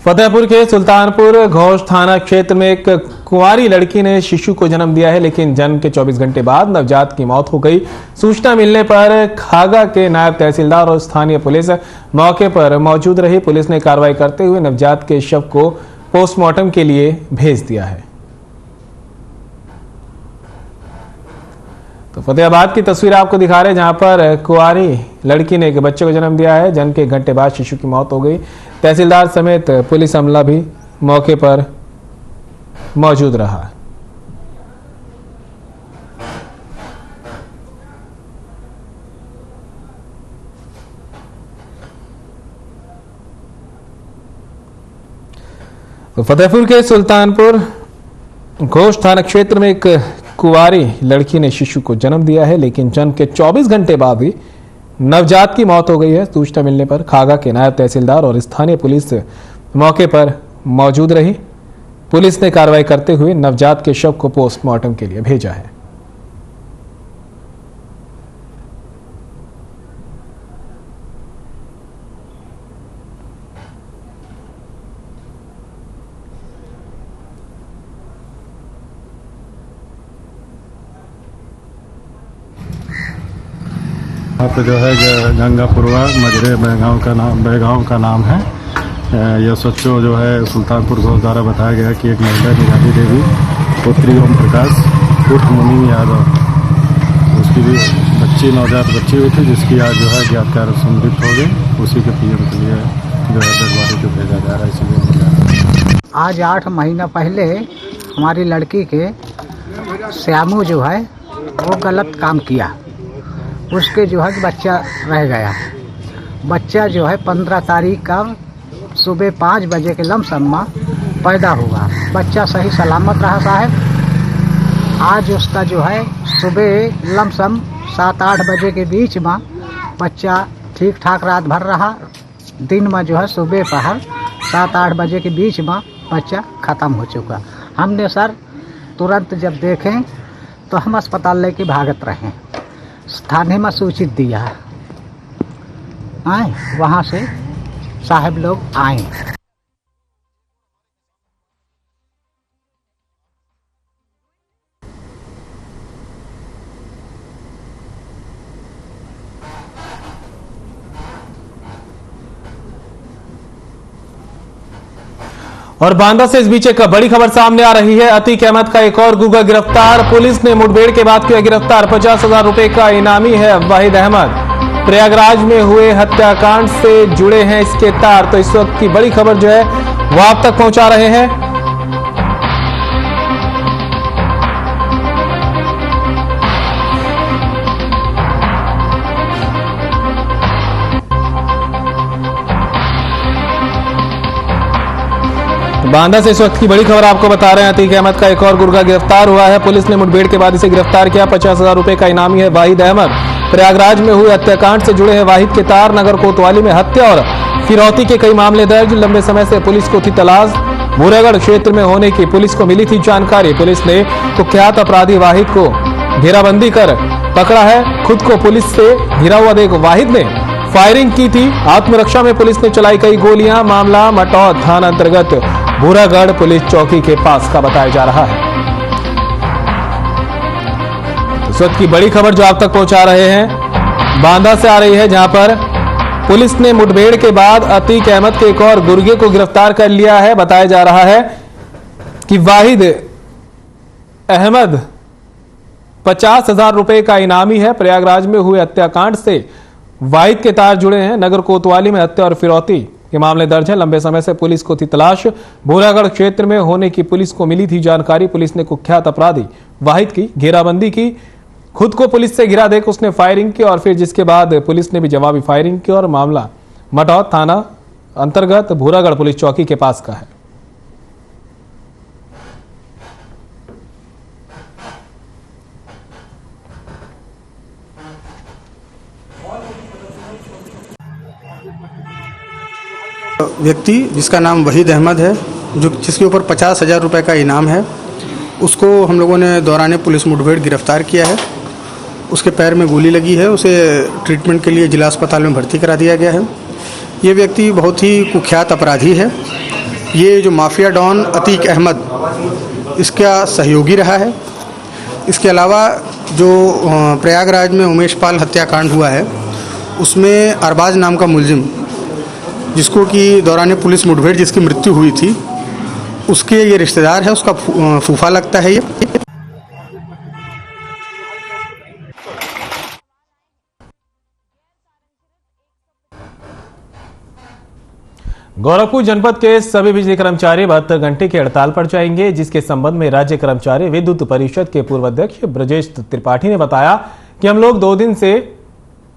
फतेहपुर के सुल्तानपुर घोष थाना क्षेत्र में एक कुंवारी लड़की ने शिशु को जन्म दिया है, लेकिन जन्म के 24 घंटे बाद नवजात की मौत हो गई। सूचना मिलने पर खागा के नायब तहसीलदार और स्थानीय पुलिस मौके पर मौजूद रही। पुलिस ने कार्रवाई करते हुए नवजात के शव को पोस्टमार्टम के लिए भेज दिया है। तो फतेहाबाद की तस्वीर आपको दिखा रहे हैं, जहां पर कुंवारी लड़की ने एक बच्चे को जन्म दिया है। जन्म के घंटे बाद शिशु की मौत हो गई। तहसीलदार समेत पुलिस अमला भी मौके पर मौजूद रहा। तो फतेहपुर के सुल्तानपुर घोष थाना क्षेत्र में एक कुंवारी लड़की ने शिशु को जन्म दिया है, लेकिन जन्म के 24 घंटे बाद ही नवजात की मौत हो गई है। सूचना मिलने पर खागा के नायब तहसीलदार और स्थानीय पुलिस मौके पर मौजूद रही। पुलिस ने कार्रवाई करते हुए नवजात के शव को पोस्टमार्टम के लिए भेजा है। यहाँ पे जो है गंगापुरवा मजरे बेगांव का नाम है। यह सच्चो जो है सुल्तानपुर घोष द्वारा बताया गया कि एक महिला निराली देवी पुत्री ओम प्रकाश उर्फ मुनि यादव, उसकी भी नवजात बच्ची हुई थी, जिसकी आज जो है ज्ञात कार्य संदिग्ध हो गई। उसी के पीएम के लिए जो है डेड बॉडी को भेजा जा रहा है। इसलिए आज 8 महीना पहले हमारी लड़की के श्यामू जो है वो गलत काम किया। उसके जो है बच्चा रह गया। बच्चा जो है 15 तारीख का सुबह 5 बजे के लमसम में पैदा हुआ। बच्चा सही सलामत रहा साहब। आज उसका जो है सुबह लमसम 7-8 बजे के बीच में बच्चा ठीक ठाक रात भर रहा। दिन में जो है सुबह पहर 7-8 बजे के बीच में बच्चा ख़त्म हो चुका। हमने सर तुरंत जब देखें तो हम अस्पताल लेके भागत रहे। थाने में सूचित दिया आए, वहाँ से साहब लोग आए। और बांदा से इस बीच एक बड़ी खबर सामने आ रही है। अतीक अहमद का एक और गुगा गिरफ्तार। पुलिस ने मुठभेड़ के बाद किया गिरफ्तार। 50,000 रुपए का इनामी है वाहिद अहमद। प्रयागराज में हुए हत्याकांड से जुड़े हैं इसके तार। तो इस वक्त की बड़ी खबर जो है वो आप तक पहुंचा रहे हैं। बांदा से इस वक्त की बड़ी खबर आपको बता रहे हैं। अतीक अहमद का एक और गुर्गा गिरफ्तार हुआ है। पुलिस ने मुठभेड़ के बाद इसे गिरफ्तार किया। 50,000 रुपए का इनामी है वाहिद अहमद। प्रयागराज में हुए हत्याकांड से जुड़े हैं वाहिद के तार। नगर कोतवाली में हत्या और फिरौती के कई मामले दर्ज। लंबे समय से पुलिस को थी तलाश। भूरागढ़ क्षेत्र में होने की पुलिस को मिली थी जानकारी। पुलिस ने कुख्यात अपराधी वाहिद को घेराबंदी कर पकड़ा है। खुद को पुलिस से घिरा हुआ देख वाहिद ने फायरिंग की थी। आत्मरक्षा में पुलिस ने चलाई कई गोलियां। मामला मटौद थाना अंतर्गत भूरागढ़ पुलिस चौकी के पास का बताया जा रहा है। इस वक्त की बड़ी खबर जो आप तक पहुंचा रहे हैं बांदा से आ रही है, जहां पर पुलिस ने मुठभेड़ के बाद अतीक अहमद के एक और गुर्गे को गिरफ्तार कर लिया है। बताया जा रहा है कि वाहिद अहमद 50,000 रुपए का इनामी है। प्रयागराज में हुए हत्याकांड से वाहिद के तार जुड़े हैं। नगर कोतवाली में हत्या और फिरौती के मामले दर्ज है। लंबे समय से पुलिस को थी तलाश। भूरागढ़ क्षेत्र में होने की पुलिस को मिली थी जानकारी। पुलिस ने कुख्यात अपराधी वाहिद की घेराबंदी की। खुद को पुलिस से घिरा देख उसने फायरिंग की और फिर जिसके बाद पुलिस ने भी जवाबी फायरिंग की और मामला मटौद थाना अंतर्गत भूरागढ़ पुलिस चौकी के पास का है। व्यक्ति जिसका नाम वहीद अहमद है, जिसके ऊपर 50,000 रुपये का इनाम है, उसको हम लोगों ने दौरान पुलिस मुठभेड़ गिरफ्तार किया है। उसके पैर में गोली लगी है। उसे ट्रीटमेंट के लिए जिला अस्पताल में भर्ती करा दिया गया है। ये व्यक्ति बहुत ही कुख्यात अपराधी है। ये जो माफिया डॉन अतीक अहमद इसका सहयोगी रहा है। इसके अलावा जो प्रयागराज में उमेश पाल हत्याकांड हुआ है उसमें अरबाज नाम का मुलजिम, जिसको कि दौरान पुलिस मुठभेड़ जिसकी मृत्यु हुई थी, उसके ये रिश्तेदार है, उसका फूफा लगता है ये। गोरखपुर जनपद के सभी बिजली कर्मचारी 72 घंटे की हड़ताल पर जाएंगे, जिसके संबंध में राज्य कर्मचारी विद्युत परिषद के पूर्व अध्यक्ष ब्रजेश त्रिपाठी ने बताया कि हम लोग 2 दिन से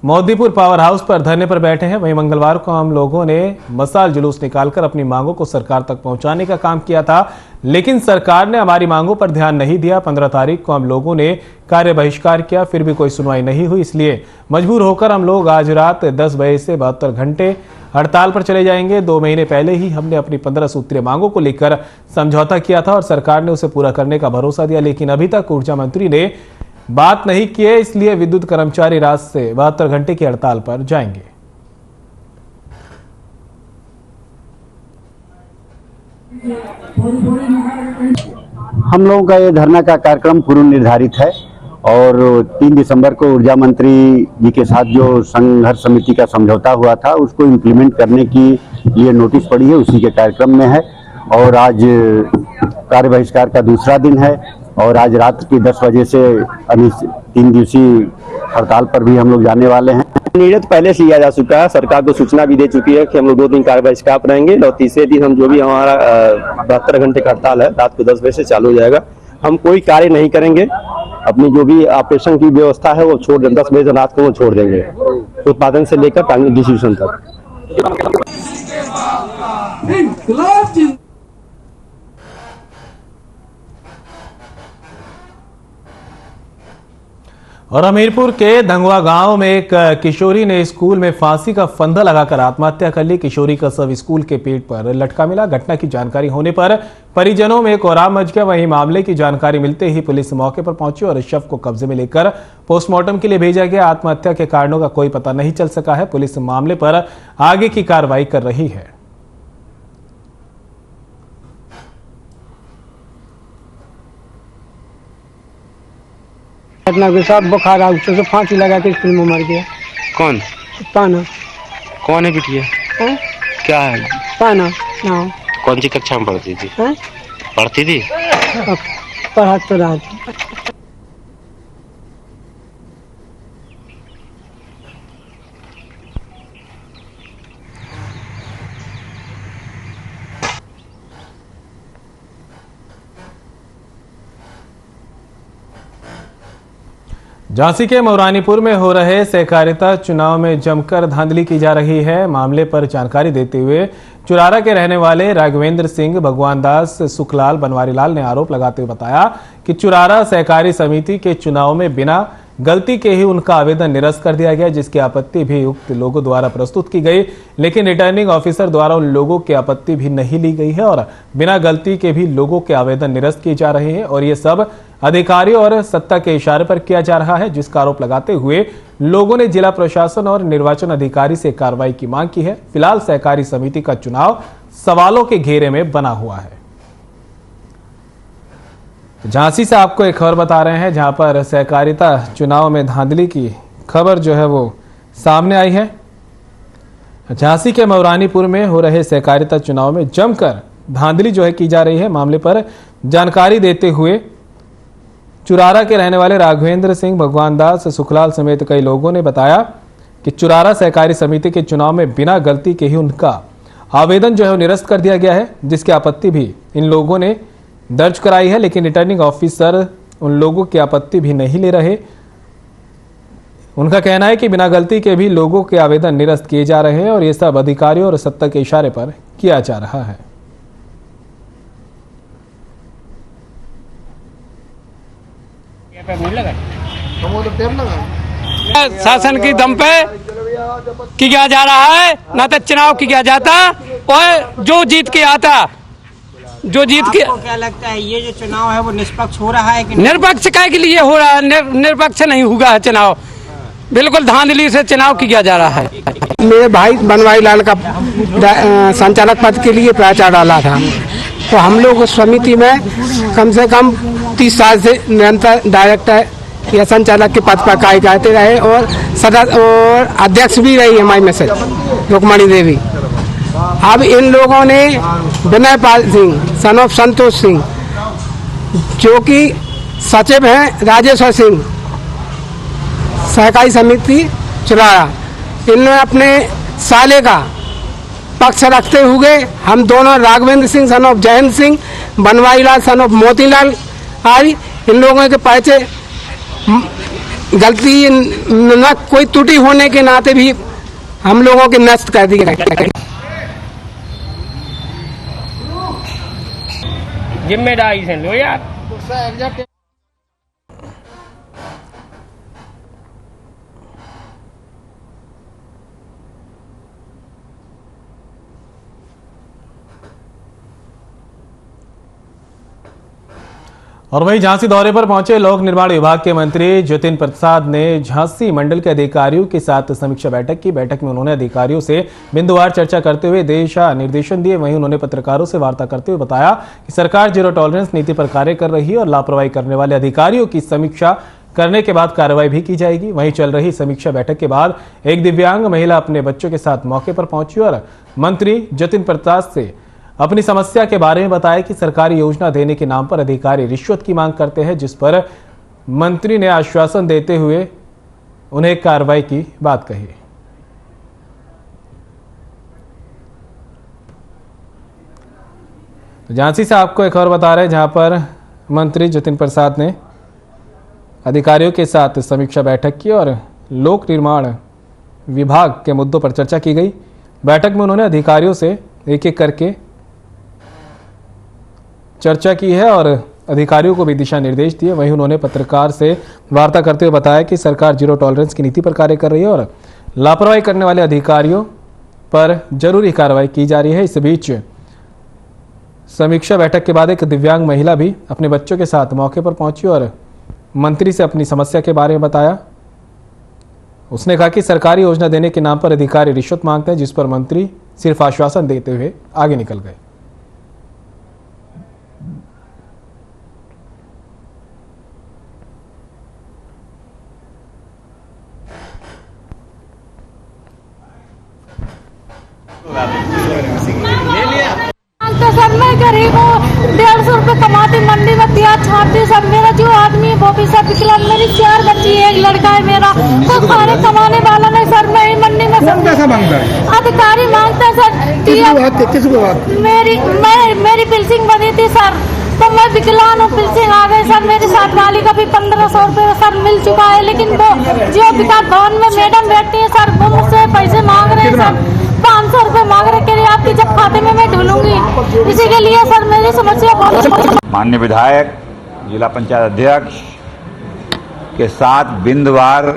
मोदीपुर पावर हाउस पर धरने पर बैठे हैं। वहीं मंगलवार को हम लोगों ने मसाल जुलूस निकालकर अपनी मांगों को सरकार तक पहुंचाने का काम किया था, लेकिन सरकार ने हमारी मांगों पर ध्यान नहीं दिया। 15 तारीख को हम लोगों ने कार्य बहिष्कार किया, फिर भी कोई सुनवाई नहीं हुई। इसलिए मजबूर होकर हम लोग आज रात 10 बजे से 72 घंटे हड़ताल पर चले जाएंगे। 2 महीने पहले ही हमने अपनी 15 सूत्रीय मांगों को लेकर समझौता किया था और सरकार ने उसे पूरा करने का भरोसा दिया, लेकिन अभी तक ऊर्जा मंत्री ने बात नहीं की है। इसलिए विद्युत कर्मचारी रात से 72 घंटे की हड़ताल पर जाएंगे। हम लोगों का ये धरना का कार्यक्रम पूर्व निर्धारित है और 3 दिसंबर को ऊर्जा मंत्री जी के साथ जो संघर्ष समिति का समझौता हुआ था उसको इम्प्लीमेंट करने की लिए नोटिस पड़ी है, उसी के कार्यक्रम में है। और आज कार्य बहिष्कार का दूसरा दिन है और आज रात की 10 बजे से 3 दिवसीय हड़ताल पर भी हम लोग जाने वाले हैं। निर्णय पहले से लिया जा चुका है, सरकार को सूचना भी दे चुकी है कि हम लोग 2 दिन कार्य बहिष्कार पर रहेंगे और तीसरे दिन हम जो भी हमारा 72 घंटे का हड़ताल है रात को 10 बजे से चालू हो जाएगा। हम कोई कार्य नहीं करेंगे, अपनी जो भी ऑपरेशन की व्यवस्था है वो छोड़ देंगे, 10 बजे रात को वो छोड़ देंगे, उत्पादन से लेकर टाइमिंग डिस्ट्रीब्यूशन तक। और हमीरपुर के धंगवा गांव में एक किशोरी ने स्कूल में फांसी का फंदा लगाकर आत्महत्या कर ली। किशोरी का शव स्कूल के पेट पर लटका मिला। घटना की जानकारी होने पर परिजनों में कोहराम मच गया। वहीं मामले की जानकारी मिलते ही पुलिस मौके पर पहुंची और शव को कब्जे में लेकर पोस्टमार्टम के लिए भेजा गया। आत्महत्या के कारणों का कोई पता नहीं चल सका है। पुलिस मामले पर आगे की कार्रवाई कर रही है। घटना के साथ बुखार आ गया तो फांसी लगा के स्कूल में मर गया। कौन? पाना। कौन है बिटिया? क्या है? पाना नाम। कौन सी कक्षा में पढ़ती थी? पढ़ती थी? पढ़ा तो रहा थी। झांसी के मौरानीपुर में हो रहे सहकारिता चुनाव में जमकर धांधली की जा रही है। मामले पर जानकारी देते हुए चुरारा के रहने वाले राघवेंद्र सिंह, भगवान दास, सुखलाल, बनवारी लाल ने आरोप लगाते हुए बताया कि चुरारा सहकारी समिति के चुनाव में बिना गलती के ही उनका आवेदन निरस्त कर दिया गया, जिसकी आपत्ति भी उक्त लोगों द्वारा प्रस्तुत की गई, लेकिन रिटर्निंग ऑफिसर द्वारा उन लोगों की आपत्ति भी नहीं ली गई है और बिना गलती के भी लोगों के आवेदन निरस्त किए जा रहे हैं और ये सब अधिकारियों और सत्ता के इशारे पर किया जा रहा है, जिसका आरोप लगाते हुए लोगों ने जिला प्रशासन और निर्वाचन अधिकारी से कार्रवाई की मांग की है। फिलहाल सहकारी समिति का चुनाव सवालों के घेरे में बना हुआ है। झांसी से आपको एक खबर बता रहे हैं, जहां पर सहकारिता चुनाव में धांधली की खबर जो है वो सामने आई है। झांसी के मौरानीपुर में हो रहे सहकारिता चुनाव में जमकर धांधली जो है की जा रही है। मामले पर जानकारी देते हुए चुरारा के रहने वाले राघवेंद्र सिंह, भगवान दास, सुखलाल समेत कई लोगों ने बताया कि चुरारा सहकारी समिति के चुनाव में बिना गलती के ही उनका आवेदन जो है निरस्त कर दिया गया है, जिसकी आपत्ति भी इन लोगों ने दर्ज कराई है, लेकिन रिटर्निंग ऑफिसर उन लोगों की आपत्ति भी नहीं ले रहे। उनका कहना है कि बिना गलती के भी लोगों के आवेदन निरस्त किए जा रहे हैं और ये सब अधिकारियों और सत्ता के इशारे पर किया जा रहा है। शासन की दम पे किया जा रहा है, ना तो चुनाव किया जाता और जो जीत के आता, जो जीत के। आपको क्या लगता है ये जो चुनाव है वो निष्पक्ष हो रहा है कि निष्पक्ष के लिए हो रहा है? निष्पक्ष नहीं होगा चुनाव। बिल्कुल धांधली से चुनाव किया जा रहा है। मेरे भाई बनवारी लाल का संचालक पद के लिए प्रचार डाला था, तो हम लोग उस समिति में कम से कम 30 साल से निरंतर डायरेक्टर या संचालक के पद पर कार्य करते रहे और सदस्य और अध्यक्ष भी रही हमारी मैसेज रुक्मणी देवी। अब इन लोगों ने विनय पाल सिंह सन ऑफ संतोष सिंह, जो कि सचिव हैं राजेश्वर सिंह, सहकारी समिति चुराया, इन्होंने अपने साले का पक्ष रखते हुए हम दोनों Raghavendra Singh son of Jayant Singh, Banwari Lal son of Motilal आई, इन लोगों के पैसे गलती न कोई त्रुटि होने के नाते भी हम लोगों के नष्ट कर दिए। जिम्मेदारी से लो यार। और वहीं झांसी दौरे पर पहुंचे लोक निर्माण विभाग के मंत्री जतिन प्रसाद ने झांसी मंडल के अधिकारियों के साथ समीक्षा बैठक की। बैठक में उन्होंने अधिकारियों से बिंदुवार चर्चा करते हुए दिशा निर्देशन दिए। वहीं उन्होंने पत्रकारों से वार्ता करते हुए बताया कि सरकार जीरो टॉलरेंस नीति पर कार्य कर रही है और लापरवाही करने वाले अधिकारियों की समीक्षा करने के बाद कार्रवाई भी की जाएगी। वहीं चल रही समीक्षा बैठक के बाद एक दिव्यांग महिला अपने बच्चों के साथ मौके पर पहुंची और मंत्री जतिन प्रसाद से अपनी समस्या के बारे में बताया कि सरकारी योजना देने के नाम पर अधिकारी रिश्वत की मांग करते हैं, जिस पर मंत्री ने आश्वासन देते हुए उन्हें कार्रवाई की बात कही। तो झांसी से आपको एक और बता रहे हैं, जहां पर मंत्री जतिन प्रसाद ने अधिकारियों के साथ समीक्षा बैठक की और लोक निर्माण विभाग के मुद्दों पर चर्चा की गई। बैठक में उन्होंने अधिकारियों से एक एक करके चर्चा की है और अधिकारियों को भी दिशा निर्देश दिए। वहीं उन्होंने पत्रकार से वार्ता करते हुए बताया कि सरकार जीरो टॉलरेंस की नीति पर कार्य कर रही है और लापरवाही करने वाले अधिकारियों पर जरूरी कार्रवाई की जा रही है। इस बीच समीक्षा बैठक के बाद एक दिव्यांग महिला भी अपने बच्चों के साथ मौके पर पहुंची और मंत्री से अपनी समस्या के बारे में बताया। उसने कहा कि सरकारी योजना देने के नाम पर अधिकारी रिश्वत मांगते हैं, जिस पर मंत्री सिर्फ आश्वासन देते हुए आगे निकल गए। सर मैं गरीब हूँ, 150 रुपए कमाती, मंडी में प्याज छापती। सर मेरा जो आदमी है वो भी सब विकलांग, मेरी 4 बच्ची है, एक लड़का है मेरा, कोई खाने कमाने वाला नहीं। सर मैं मंडी में सब पैसा मांगता है, अधिकारी मांगता है सर। मेरी पिल्सिंग बनी थी सर, तो मैं विकलांग हूँ, पिल्सिंग आ गई सर। मेरी साथ वाली का भी 1500 रुपए सर मिल चुका है, लेकिन वो जो विकास भवन में मैडम बैठती है सर, वो मुझसे पैसे मांग रहे हैं सर, 500 रुपए मांग रहे के लिए आपकी जब खाते में मैं ढूंढूंगी, इसी के लिए सर मेरी समस्या बहुत। माननीय विधायक, जिला पंचायत अध्यक्ष के साथ बिंदवार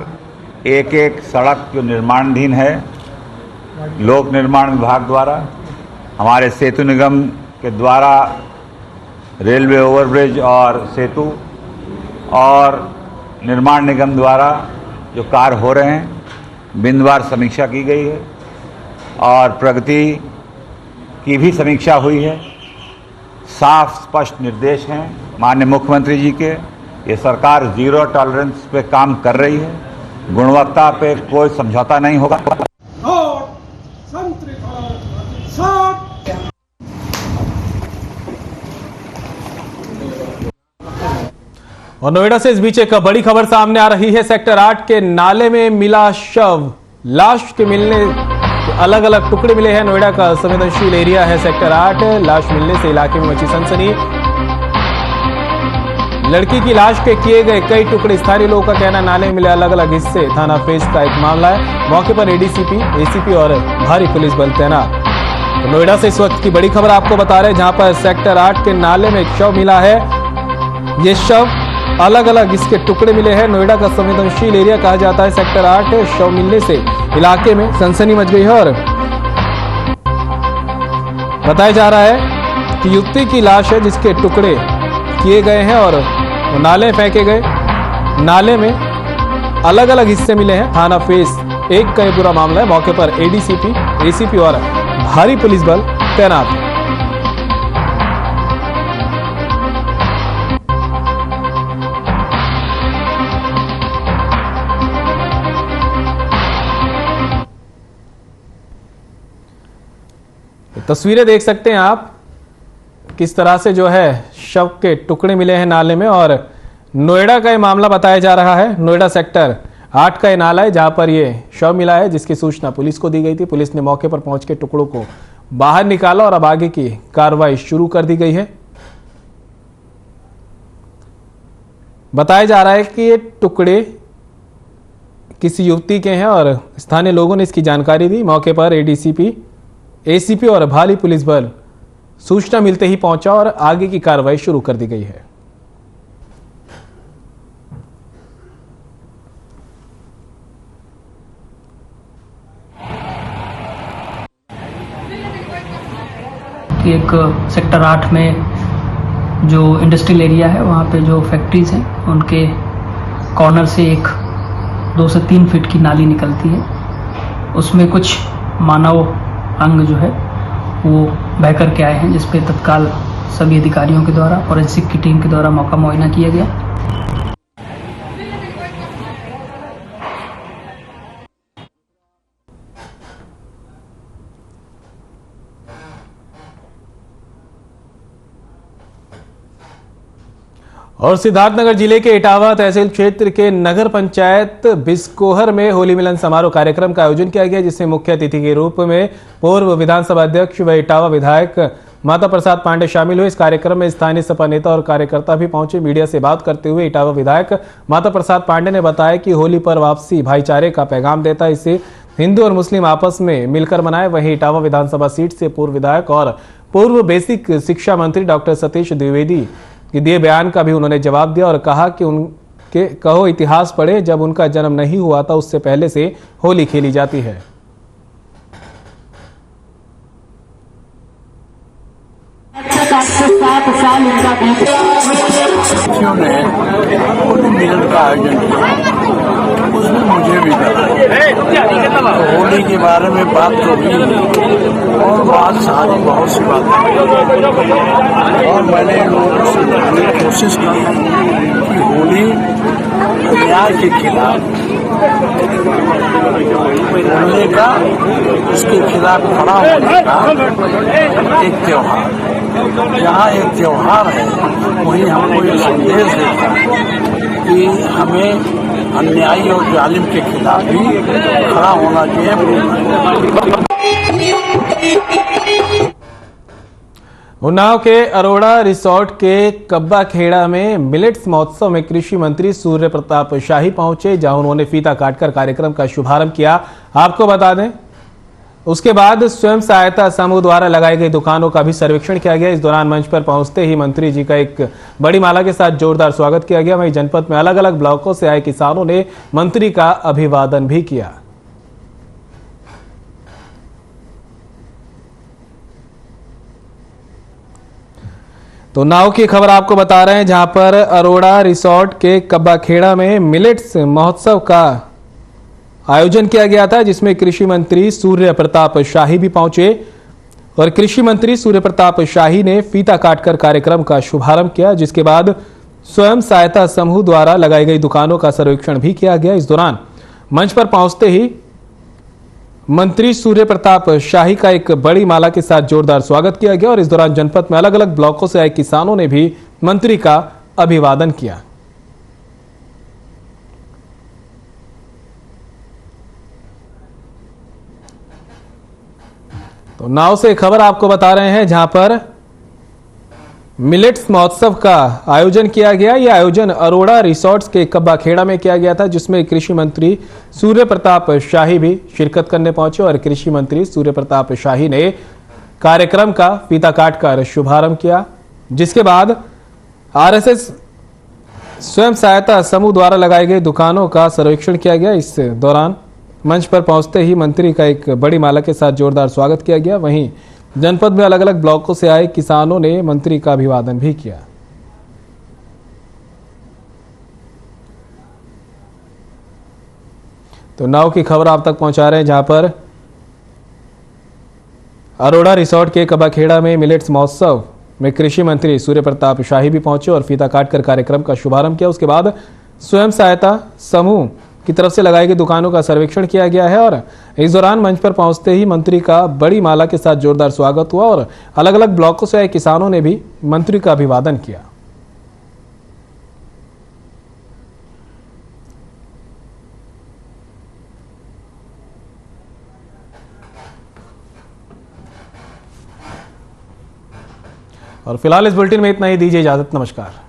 एक एक सड़क जो निर्माणाधीन है लोक निर्माण विभाग द्वारा, हमारे सेतु निगम के द्वारा रेलवे ओवरब्रिज और सेतु और निर्माण निगम द्वारा जो कार्य हो रहे हैं, बिंदवार समीक्षा की गई है और प्रगति की भी समीक्षा हुई है। साफ स्पष्ट निर्देश हैं माननीय मुख्यमंत्री जी के। ये सरकार जीरो टॉलरेंस पे काम कर रही है, गुणवत्ता पे कोई समझौता नहीं होगा। और नोएडा से इस बीच एक बड़ी खबर सामने आ रही है। सेक्टर 8 के नाले में मिला शव, लाश के मिलने अलग अलग टुकड़े मिले हैं। नोएडा का संवेदनशील एरिया है सेक्टर 8। लाश मिलने से इलाके में मची सनसनी। लड़की की लाश के किए गए कई टुकड़े। स्थानीय लोगों का कहना, नाले में मिले अलग अलग हिस्से। थाना फेस का एक मामला है। मौके पर एडीसीपी, एसीपी और भारी पुलिस बल तैनात। तो नोएडा से इस वक्त की बड़ी खबर आपको बता रहे हैं, जहां पर सेक्टर 8 के नाले में एक शव मिला है। ये शव अलग अलग इसके टुकड़े मिले हैं। नोएडा का संवेदनशील एरिया कहा जाता है सेक्टर 8। शव मिलने से इलाके में सनसनी मच गई है और बताया जा रहा है कि युवती की लाश है जिसके टुकड़े किए गए हैं और वो नाले फेंके गए। नाले में अलग अलग हिस्से मिले हैं। थाना फेस 1 का ये पूरा मामला है। मौके पर एडीसीपी, एसीपी और भारी पुलिस बल तैनात है। तस्वीरें देख सकते हैं आप, किस तरह से जो है शव के टुकड़े मिले हैं नाले में। और नोएडा का ये मामला बताया जा रहा है। नोएडा सेक्टर 8 का ये नाला है जहां पर ये शव मिला है, जिसकी सूचना पुलिस को दी गई थी। पुलिस ने मौके पर पहुंच के टुकड़ों को बाहर निकाला और अब आगे की कार्रवाई शुरू कर दी गई है। बताया जा रहा है कि ये टुकड़े किसी युवती के हैं और स्थानीय लोगों ने इसकी जानकारी दी। मौके पर एडीसीपी, एसीपी और भारी पुलिस बल सूचना मिलते ही पहुंचा और आगे की कार्रवाई शुरू कर दी गई है। एक सेक्टर 8 में जो इंडस्ट्रियल एरिया है वहाँ पे जो फैक्ट्रीज हैं उनके कॉर्नर से एक 2 से 3 फीट की नाली निकलती है। उसमें कुछ मानव अंग जो है वो बह कर के आए हैं, जिसपे तत्काल सभी अधिकारियों के द्वारा, फॉरेंसिक की टीम के द्वारा मौका मुआयना किया गया। और सिद्धार्थनगर जिले के इटावा तहसील क्षेत्र के नगर पंचायत बिस्कोहर में होली मिलन समारोह कार्यक्रम का आयोजन किया गया, जिसमें मुख्य अतिथि के रूप में पूर्व विधानसभा अध्यक्ष व इटावा विधायक माता प्रसाद पांडे शामिल हुए। इस कार्यक्रम में स्थानीय सपा नेता और कार्यकर्ता भी पहुंचे। मीडिया से बात करते हुए इटावा विधायक माता प्रसाद पांडे ने बताया कि होली पर्व आपसी भाईचारे का पैगाम देता है, इसे हिंदू और मुस्लिम आपस में मिलकर मनाए। वहीं इटावा विधानसभा सीट से पूर्व विधायक और पूर्व बेसिक शिक्षा मंत्री डॉक्टर सतीश द्विवेदी कि दिए बयान का भी उन्होंने जवाब दिया और कहा कि उनके कहो इतिहास पढ़े, जब उनका जन्म नहीं हुआ था उससे पहले से होली खेली जाती है। मिलन का आयोजन किया, उसमें मुझे भी कहा होली के बारे में बात तो हुई और बात सारी बहुत सी बातें और मैंने लोगों से कोशिश की कि होली न्याय के खिलाफ बोलने का, उसके खिलाफ खड़ा होने का एक त्योहार, जहाँ एक त्योहार है वहीं हमको एक संदेश देता है कि हमें अन्यायी और जालिम के खिलाफ भी खड़ा होना चाहिए। उन्नाव के अरोड़ा रिसोर्ट के कब्बा खेड़ा में मिलेट्स महोत्सव में कृषि मंत्री सूर्य प्रताप शाही पहुंचे, जहां उन्होंने फीता काटकर कार्यक्रम का शुभारंभ किया। आपको बता दें, उसके बाद स्वयं सहायता समूह द्वारा लगाई गई दुकानों का भी सर्वेक्षण किया गया। इस दौरान मंच पर पहुंचते ही मंत्री जी का एक बड़ी माला के साथ जोरदार स्वागत किया गया। वहीं जनपद में अलग अलग ब्लॉकों से आए किसानों ने मंत्री का अभिवादन भी किया। तो नाव की खबर आपको बता रहे हैं, जहां पर अरोड़ा रिसोर्ट के कब्बा खेड़ा में मिलेट्स महोत्सव का आयोजन किया गया था, जिसमें कृषि मंत्री सूर्य प्रताप शाही भी पहुंचे और कृषि मंत्री सूर्य प्रताप शाही ने फीता काटकर कार्यक्रम का शुभारंभ किया, जिसके बाद स्वयं सहायता समूह द्वारा लगाई गई दुकानों का सर्वेक्षण भी किया गया। इस दौरान मंच पर पहुंचते ही मंत्री सूर्य प्रताप शाही का एक बड़ी माला के साथ जोरदार स्वागत किया गया और इस दौरान जनपद में अलग अलग ब्लॉकों से आए किसानों ने भी मंत्री का अभिवादन किया। तो नाव से खबर आपको बता रहे हैं, जहां पर मिलेट्स महोत्सव का आयोजन किया गया। यह आयोजन अरोड़ा रिसोर्ट्स के कब्बा खेड़ा में किया गया था, जिसमें कृषि मंत्री सूर्य प्रताप शाही भी शिरकत करने पहुंचे और कृषि मंत्री सूर्य प्रताप शाही ने कार्यक्रम का फीता काटकर शुभारंभ किया, जिसके बाद आरएसएस स्वयं सहायता समूह द्वारा लगाई गई दुकानों का सर्वेक्षण किया गया। इस दौरान मंच पर पहुंचते ही मंत्री का एक बड़ी माला के साथ जोरदार स्वागत किया गया। वहीं जनपद में अलग अलग ब्लॉकों से आए किसानों ने मंत्री का अभिवादन भी किया। तो नाव की खबर आप तक पहुंचा रहे हैं, जहां पर अरोड़ा रिसोर्ट के कबाखेड़ा में मिलेट्स महोत्सव में कृषि मंत्री सूर्य प्रताप शाही भी पहुंचे और फीता काटकर कार्यक्रम का शुभारंभ किया। उसके बाद स्वयं सहायता समूह की तरफ से लगाई गई दुकानों का सर्वेक्षण किया गया है और इस दौरान मंच पर पहुंचते ही मंत्री का बड़ी माला के साथ जोरदार स्वागत हुआ और अलग अलग ब्लॉकों से आए किसानों ने भी मंत्री का अभिवादन किया। और फिलहाल इस बुलेटिन में इतना ही, दीजिए इजाजत, नमस्कार।